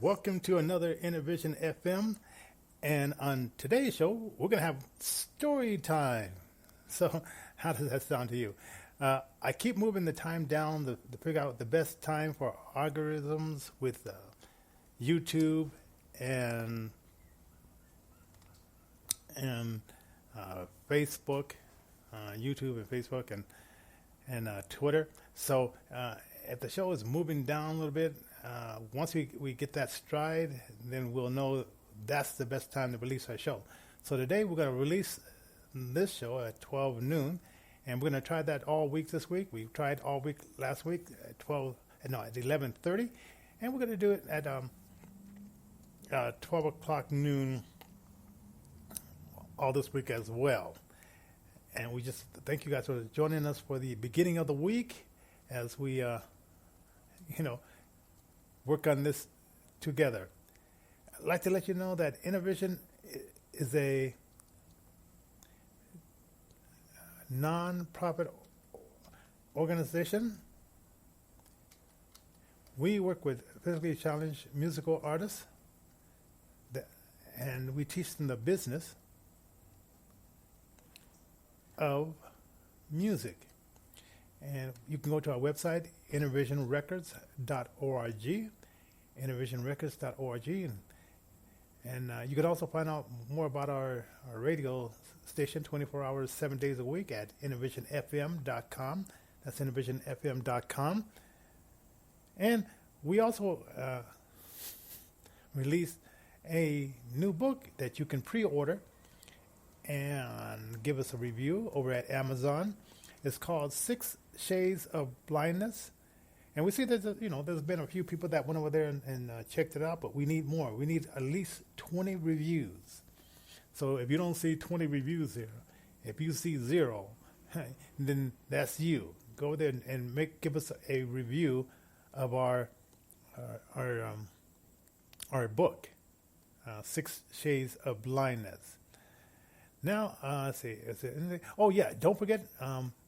Welcome to another Intervision FM. And on today's show, we're going to have story time. So, how does that sound to you? I keep moving the time down to figure out the best time for algorithms with YouTube and Facebook, YouTube and Facebook and Twitter. So, if the show is moving down a little bit, once we get that stride, then we'll know that's the best time to release our show. So today we're going to release this show at 12 noon, and we're going to try that all week this week. We tried all week last week at 11:30, and we're going to do it at 12 o'clock noon all this week as well. And we just thank you guys for joining us for the beginning of the week as we, work on this together. I'd like to let you know that Intervision is a non-profit organization. We work with physically challenged musical artists, and we teach them the business of music. And you can go to our website, intervisionrecords.org, intervisionrecords.org, and you can also find out more about our radio station 24 hours, 7 days a week at intervisionfm.com. That's intervisionfm.com. And we also released a new book that you can pre-order and give us a review over at Amazon. It's called 6 Shades of Blindness. And we see that, there's been a few people that went over there and checked it out, but we need more. We need at least 20 reviews. So if you don't see 20 reviews here, if you see 0, then that's you. Go there and give us a review of our book, 6 Shades of Blindness. Now, let's see. Is there anything? Oh, yeah. Don't forget,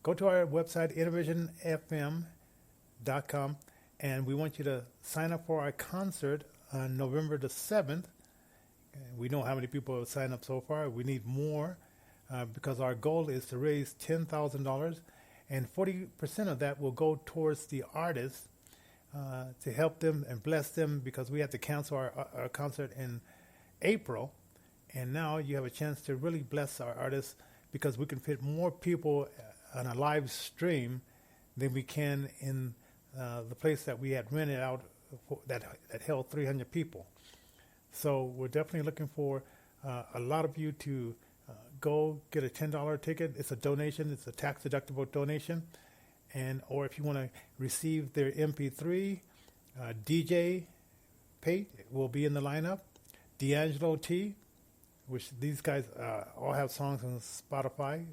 go to our website, intervisionfm.com, and we want you to sign up for our concert on November the 7th. We know how many people have signed up so far. We need more because our goal is to raise $10,000, and 40% of that will go towards the artists to help them and bless them because we had to cancel our concert in April. And now you have a chance to really bless our artists because we can fit more people on a live stream than we can in the place that we had rented out that held 300 people. So we're definitely looking for a lot of you to go get a $10 ticket. It's a donation. It's a tax-deductible donation. Or if you want to receive their MP3, DJ Pate will be in the lineup. D'Angelo T., which these guys all have songs on Spotify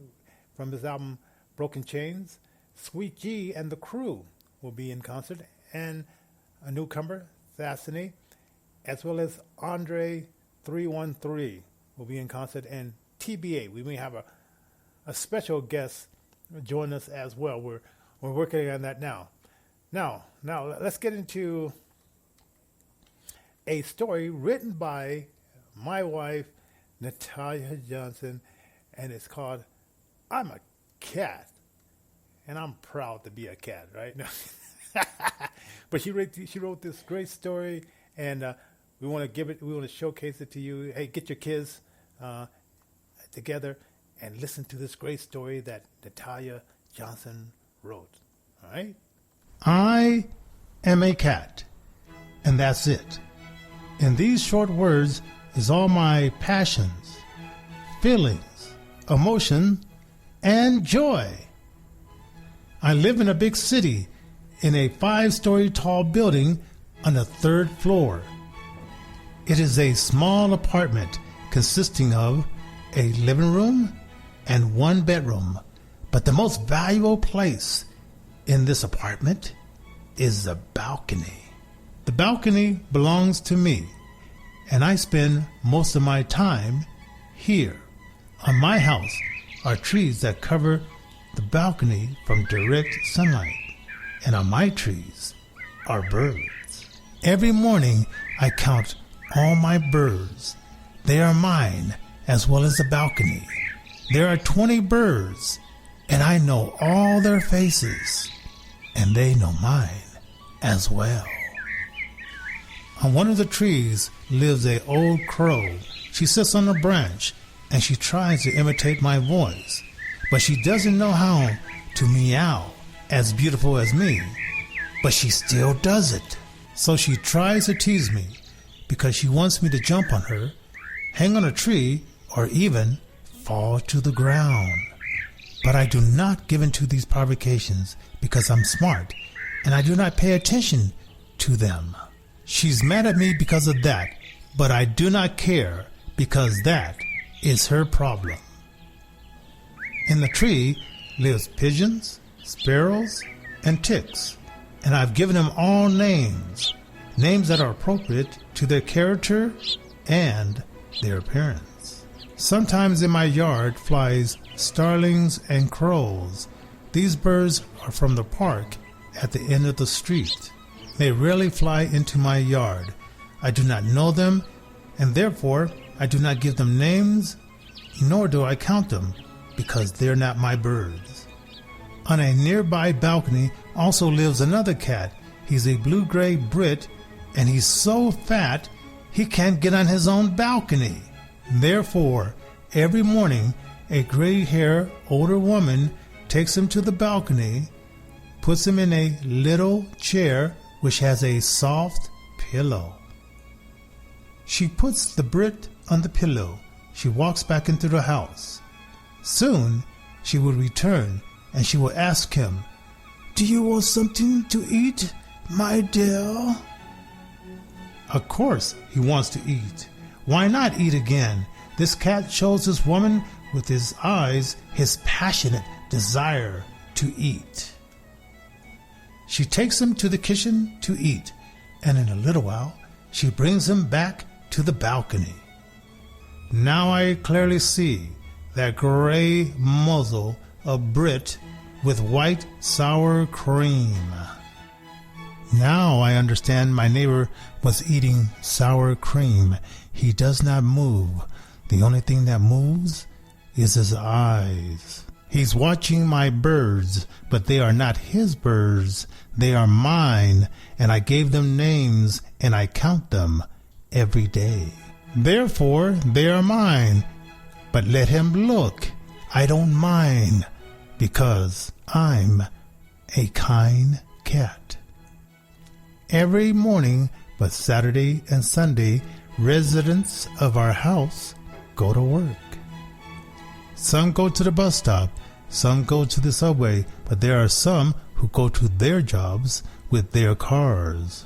from his album Broken Chains. Sweet G and the Crew will be in concert, and a newcomer, Thasany, as well as Andre 313 will be in concert, and TBA. We may have a special guest join us as well. We're working on that now. Now let's get into a story written by my wife, Natalia Johnson, and it's called I'm a Cat, and I'm proud to be a cat, right? But she wrote this great story, and we want to showcase it to you. Hey, get your kids together and listen to this great story that Natalia Johnson wrote. All right? I am a cat, and that's it. In these short words is all my passions, feelings, emotion, and joy. I live in a big city in a 5-story tall building on the 3rd floor. It is a small apartment consisting of a living room and 1 bedroom, but the most valuable place in this apartment is the balcony. The balcony belongs to me, and I spend most of my time here. On my house are trees that cover the balcony from direct sunlight, and on my trees are birds. Every morning I count all my birds. They are mine, as well as the balcony. There are 20 birds, and I know all their faces, and they know mine as well. On one of the trees lives an old crow. She sits on a branch, and she tries to imitate my voice, but she doesn't know how to meow as beautiful as me, but she still does it. So she tries to tease me because she wants me to jump on her, hang on a tree, or even fall to the ground. But I do not give in to these provocations because I'm smart and I do not pay attention to them. She's mad at me because of that, but I do not care because that is her problem. In the tree lives pigeons, sparrows, and ticks, and I've given them all names that are appropriate to their character and their appearance. Sometimes in my yard flies starlings and crows. These birds are from the park at the end of the street. They rarely fly into my yard. I do not know them, and therefore I do not give them names, nor do I count them, because they're not my birds. On a nearby balcony also lives another cat. He's a blue-gray Brit, and he's so fat he can't get on his own balcony. Therefore, every morning a gray-haired older woman takes him to the balcony, puts him in a little chair which has a soft pillow. She puts the Brit on the pillow. She walks back into the house. Soon she will return and she will ask him, "Do you want something to eat, my dear?" Of course he wants to eat. Why not eat again? This cat shows this woman with his eyes his passionate desire to eat. She takes him to the kitchen to eat, and in a little while she brings him back to the balcony. Now I clearly see that gray muzzle of Brit with white sour cream. Now I understand my neighbor was eating sour cream. He does not move. The only thing that moves is his eyes. He's watching my birds, but they are not his birds. They are mine, and I gave them names, and I count them every day. Therefore, they are mine. But let him look. I don't mind, because I'm a kind cat. Every morning, but Saturday and Sunday, residents of our house go to work. Some go to the bus stop, some go to the subway, but there are some who go to their jobs with their cars.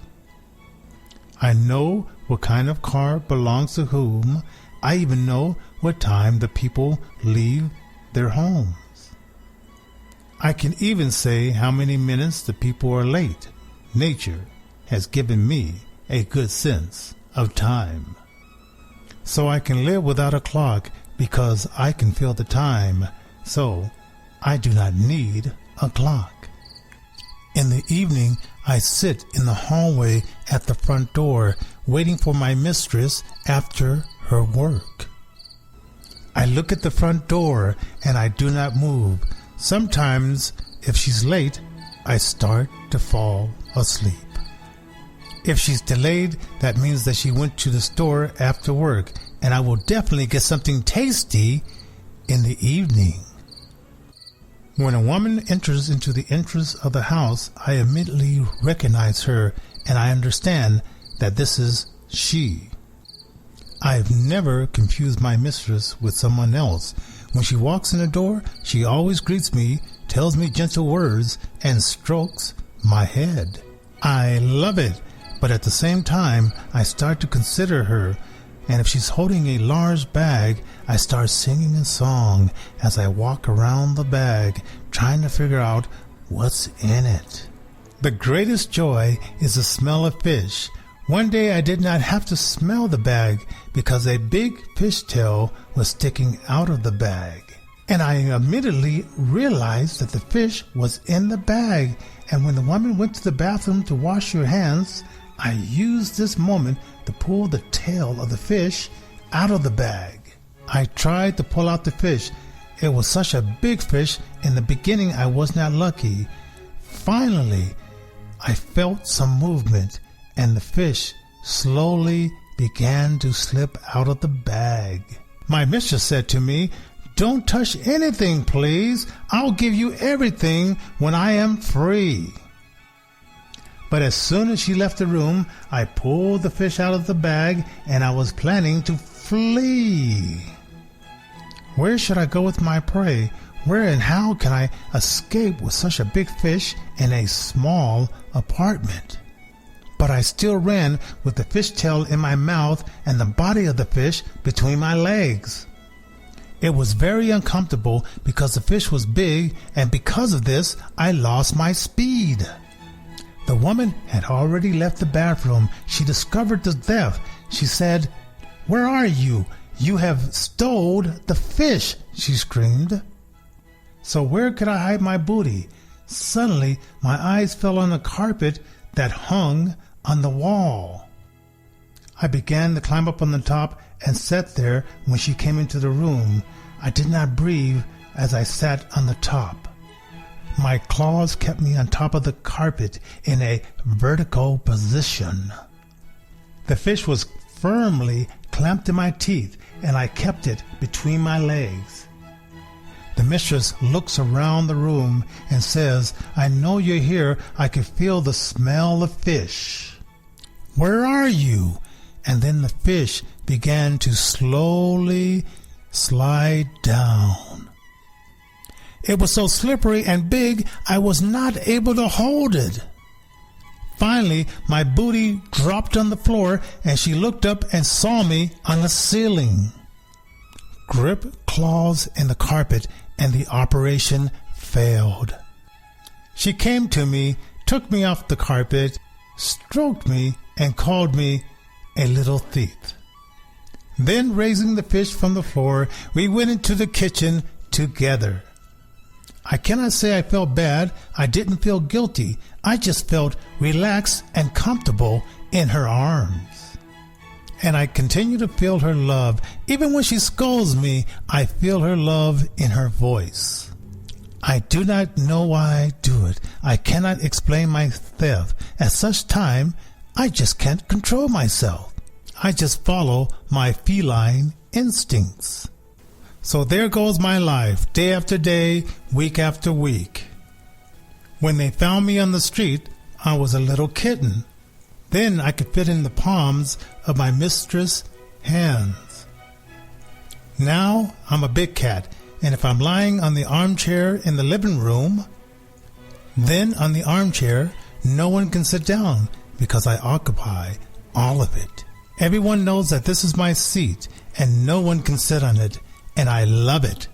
I know what kind of car belongs to whom. I even know what time the people leave their homes. I can even say how many minutes the people are late. Nature has given me a good sense of time. So I can live without a clock because I can feel the time, so I do not need a clock. In the evening, I sit in the hallway at the front door waiting for my mistress after her work. I look at the front door and I do not move. Sometimes, if she's late, I start to fall asleep. If she's delayed, that means that she went to the store after work, and I will definitely get something tasty in the evening. When a woman enters into the entrance of the house, I immediately recognize her, and I understand that this is she. I've never confused my mistress with someone else. When she walks in the door, she always greets me, tells me gentle words, and strokes my head. I love it, but at the same time, I start to consider her, and if she's holding a large bag, I start singing a song as I walk around the bag, trying to figure out what's in it. The greatest joy is the smell of fish. One day I did not have to smell the bag because a big fishtail was sticking out of the bag. And I immediately realized that the fish was in the bag. And when the woman went to the bathroom to wash her hands, I used this moment to pull the tail of the fish out of the bag. I tried to pull out the fish. It was such a big fish. In the beginning, I was not lucky. Finally, I felt some movement, and the fish slowly began to slip out of the bag. My mistress said to me, "Don't touch anything, please. I'll give you everything when I am free." But as soon as she left the room, I pulled the fish out of the bag, and I was planning to flee. Where should I go with my prey? Where and how can I escape with such a big fish in a small apartment? But I still ran with the fish tail in my mouth and the body of the fish between my legs. It was very uncomfortable because the fish was big, and because of this, I lost my speed. The woman had already left the bathroom. She discovered the theft. She said, "Where are you? You have stole the fish," she screamed. So where could I hide my booty? Suddenly, my eyes fell on the carpet that hung on the wall. I began to climb up on the top and sat there when she came into the room. I did not breathe as I sat on the top. My claws kept me on top of the carpet in a vertical position. The fish was firmly clamped in my teeth, and I kept it between my legs. The mistress looks around the room and says, "I know you're here. I can feel the smell of fish. Where are you?" And then the fish began to slowly slide down. It was so slippery and big, I was not able to hold it. Finally, my booty dropped on the floor, and she looked up and saw me on the ceiling. Grip claws in the carpet, and the operation failed. She came to me, took me off the carpet, stroked me, and called me a little thief. Then, raising the fish from the floor, we went into the kitchen together. I cannot say I felt bad. I didn't feel guilty. I just felt relaxed and comfortable in her arms. And I continue to feel her love. Even when she scolds me, I feel her love in her voice. I do not know why I do it. I cannot explain my theft. At such time, I just can't control myself. I just follow my feline instincts. So there goes my life, day after day, week after week. When they found me on the street, I was a little kitten. Then I could fit in the palms of my mistress' hands. Now I'm a big cat, and if I'm lying on the armchair in the living room, then on the armchair, no one can sit down because I occupy all of it. Everyone knows that this is my seat, and no one can sit on it. And I love it.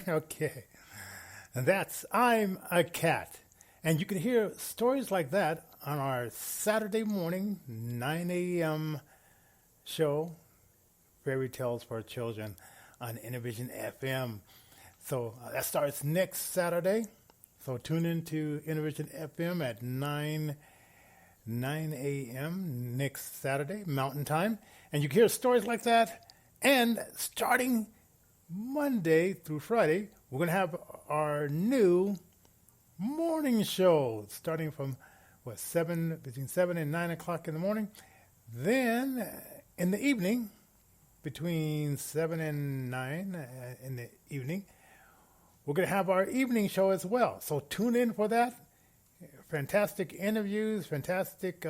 Okay. And that's I'm a Cat. And you can hear stories like that on our Saturday morning, 9 a.m. show, Fairy Tales for Children on Innovision FM. So that starts next Saturday. So tune in to Innovision FM at 9 a.m. next Saturday, Mountain Time. And you can hear stories like that. And starting Monday through Friday, we're going to have our new morning show starting from between 7 and 9 o'clock in the morning. Then in the evening, between 7 and 9 in the evening, we're going to have our evening show as well. So tune in for that. Fantastic interviews, fantastic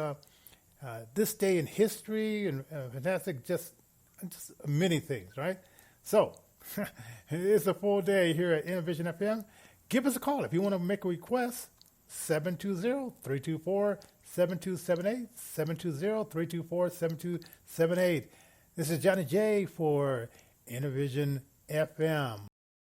this day in history, and fantastic just many things, right? So, it's a full day here at Innovision FM. Give us a call if you want to make a request. 720-324-7278, 720-324-7278. This is Johnny J for Innovision FM.